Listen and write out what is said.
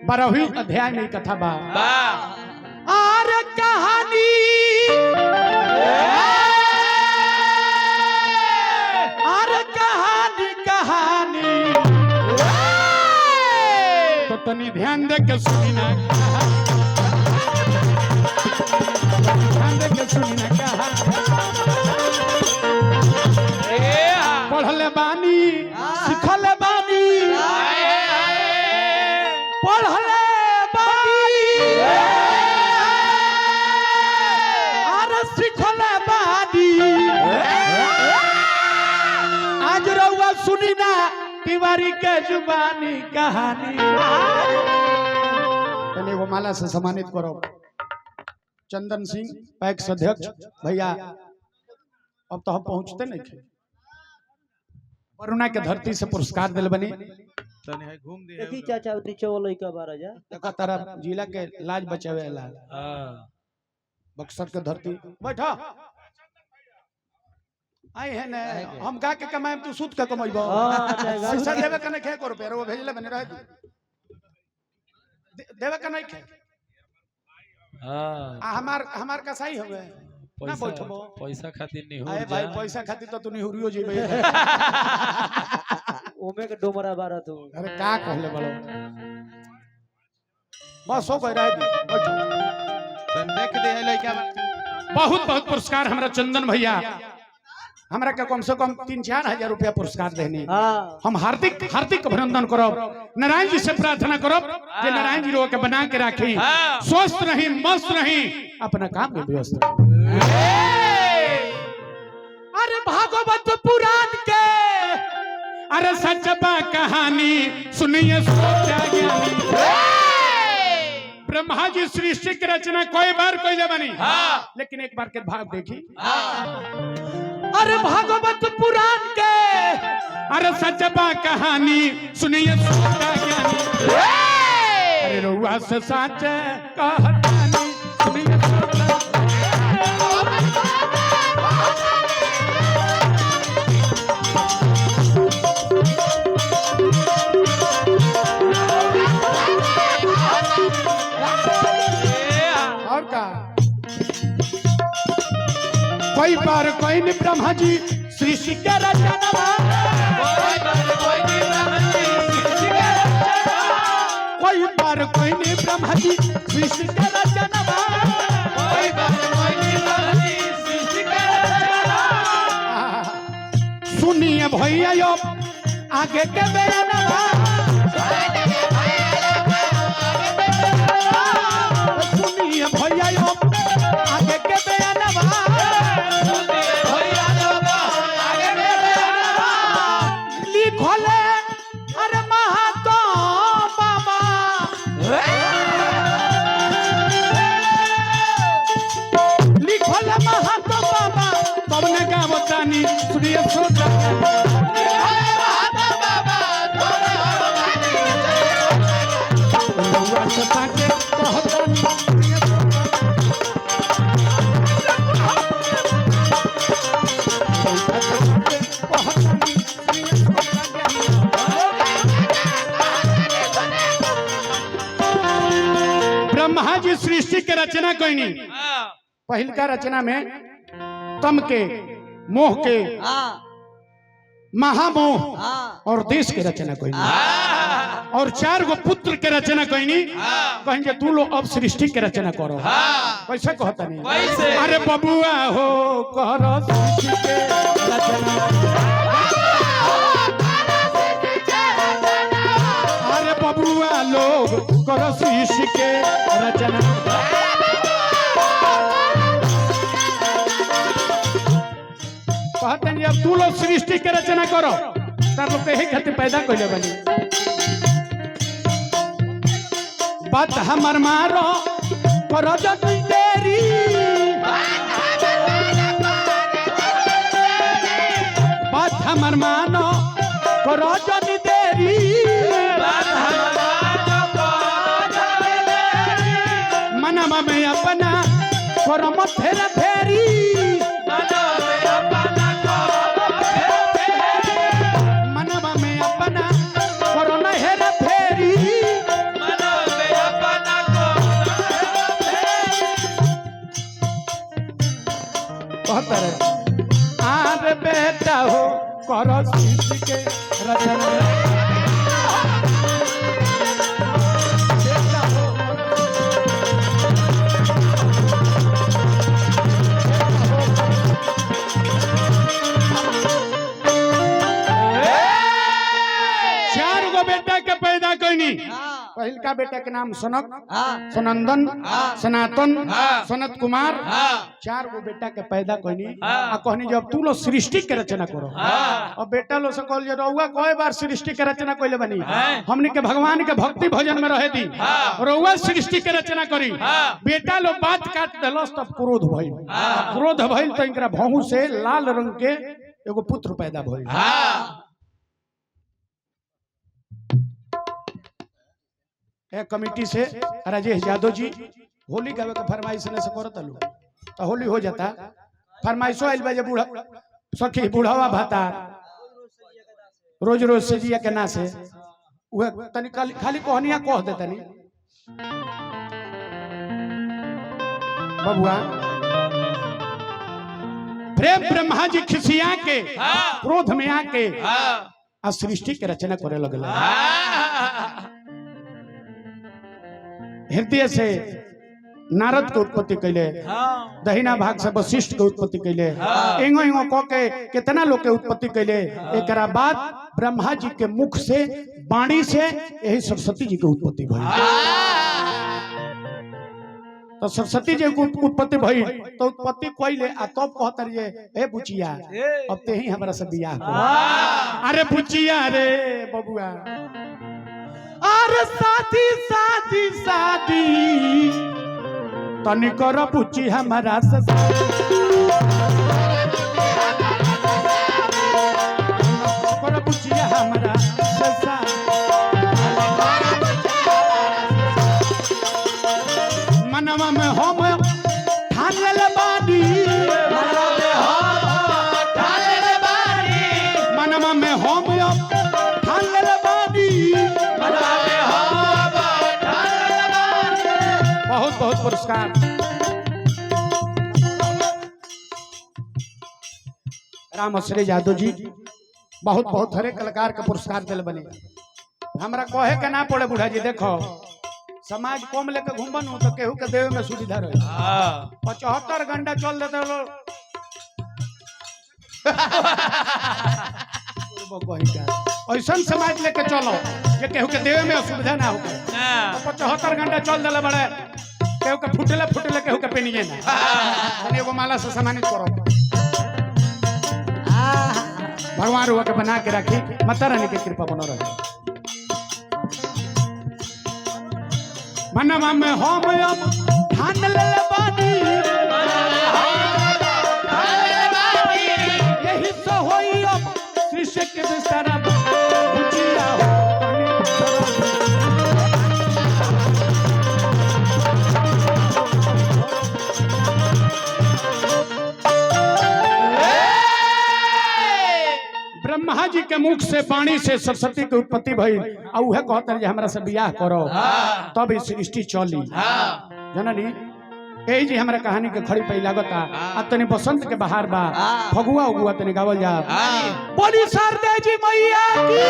12वीं अध्याय में कथा बा आर कहानी तो तनी ध्यान दे के सुनी ना ध्यान दे के सुनी ना कहा पढ़ले बानी सिखले बानी पढ़ले बानी और सिखले बानी आज रउआ सुनी ना तिवारी के जुबानी कहानी तने वो माला से सम्मानित करो चंदन सिंह पैक्स अध्यक्ष भैया। अब तो हम पहुंचते नहीं थे वरुणा के धरती से पुरस्कार दिल बनी तने है घूम दे देखी चाचा नीचे वो लइका बारा जा देखा तारा जिला के लाज बचावे ला बक्सर के धरती बैठा आई है ने हम गा के कमाएम तू सूद के कमाइबो पैसा देवे कने खे को रुपया वो भेजले बने रह देवे कने खे हां हमार का सही होवे ना बैठबो पैसा खातिर नहीं हो अरे भाई पैसा खातिर तो तू नहीं हुरियो जेबे ओमे के डोमरा बारा तू अरे का कहले बड़ो बस हो गई रह बैठो तन देख दे लइका बहुत बहुत पुरस्कार हमरा चंदन भैया हमरा के कम से कम 3-4 हजार रुपया पुरस्कार देने हम हार्दिक हार्दिक अभिनंदन करब नारायण जी से प्रार्थना करब जे नारायण जी रो के बना के राखी स्वस्थ रही मस्त रही अपना काम में व्यस्त अरे भागवत पुराण के अरे सचबा कहानी सुनिए सोचा ज्ञानी ब्रह्मा जी सृष्टि की रचना कोई बार कोई ले बनी लेकिन एक बार के भाग देखी अरे भागवत पुराण के अरे सचबा कहानी सुनिए सोचा ज्ञानी अरे रउआ से सच कहानी सुनिए सोचा और का कोई बार कोई नहीं ब्रह्मा जी सृष्टि के रचना कोई बार कोई नहीं ब्रह्मा जी सृष्टि के रचना सुनिए भैया यो आगे के बयानवा सुनिए भैया यो आगे के बयानवा लिखले अरे महातो बाबा लिखले महातो बाबा तुमने क्या बतानी सुनिए सोचा ब्रह्मा जी सृष्टि के रचना कोई नहीं पहल का रचना में तम के मोह के महामोह और देश के रचना कोई नहीं और 4 गो पुत्र के रचना कोई नहीं कहेंगे तू लोग अब सृष्टि के रचना करो कैसे कहता नहीं अरे बबुआ हो करो सृष्टि के रचना अरे बबुआ लोग करो सृष्टि के रचना कहते हैं अब तू लोग सृष्टि के रचना करो तार लोग कहीं खातिर पैदा कइले बनी बात हमर मारो करो जल्दी देरी बात हमर मानो करो जल्दी देरी मनवा में अपना करो मत फेरा फेरी मनवा में अपना करो न हेरा फेरी सृष्टि के रचना चार गो बेटा के पैदा कईनी। पहिल का बेटा के नाम सनक, सनंदन, सनातन, सनत कुमार। चार गो बेटा के पैदा कईनी आ कहनी जब तू लो सृष्टि के रचना करो। अब बेटा लो से कहल जे रउआ कई बार सृष्टि के रचना कइले बनी, हमनी के भगवान के भक्ति भजन में रहे दी, रउआ सृष्टि के रचना करी। बेटा लो बात काट देलस तब क्रोध भइल। क्रोध भइल तो इनकरा भौं से लाल रंग के एगो पुत्र पैदा भइल। एक कमेटी से राजेश यादव जी होली गावे के फरमाइश ने से करत लो तो होली हो जाता। फरमाइशो आइल बा जे बूढ़ा सखी बूढ़ावा भाता रोज रोज से जिया के ना से उहे तनी खाली कहनिया कह दे तनी बबुआ। प्रेम ब्रह्मा जी खिसिया के क्रोध में आके आ सृष्टि के रचना करे लगल। हृदय से नारद के उत्पत्ति कैले, दहिना भाग से वशिष्ठ के उत्पत्ति कैले, इंगो इंगो क के कितना लोग के उत्पत्ति कैले। एकरा बाद ब्रह्मा जी के मुख से वाणी से यही सरस्वती जी के उत्पत्ति भई। तो सरस्वती जी के उत्पत्ति भई तो उत्पत्ति कैले आ तब कहतर जे हे बुचिया अब ते ही हमरा से बियाह कर। अरे बुचिया रे बबुआ, अरे शादी शादी शादी तनी कर बुची हमारा से कर बुचिया हमारा से मनवा में हम ठान ले बानी, मनवा में हम ठान ले बानी। बहुत बहुत पुरस्कार। राम श्री यादव जी बहुत बहुत हरे कलाकार के पुरस्कार दिल बने। हमरा कहे के ना पड़े बूढ़ा जी देखो समाज कम लेके घूमबन तो केहू के देवे में सुविधा रहे। 75 घंटा चल देते लोग ऐसा समाज लेके चलो जे केहू के देवे में असुविधा ना हो। 75 घंटा चल दिले बड़े केहू के फुटले फुटले केहू के पेनिए ना एगो माला से सम्मानित करो। भगवान रुआ के बना के रखी, माता रानी की कृपा बनो रहे। मनवा में हम ठान ले बानी, यही तो होई अब सृष्टि के विस्तार बुचिया हो। ब्रह्मा जी के मुख से वाणी से सरस्वती के उत्पत्ति भई आ उहे कहतर जे हमरा से बियाह करो तब ई सृष्टि चली। जननी यही जी हमरा कहानी के खड़ी पे लागता। आ तनी बसंत के बहार बा, फगुआ उगुआ तनी गावल जा। बोली शारदा जी मैया की।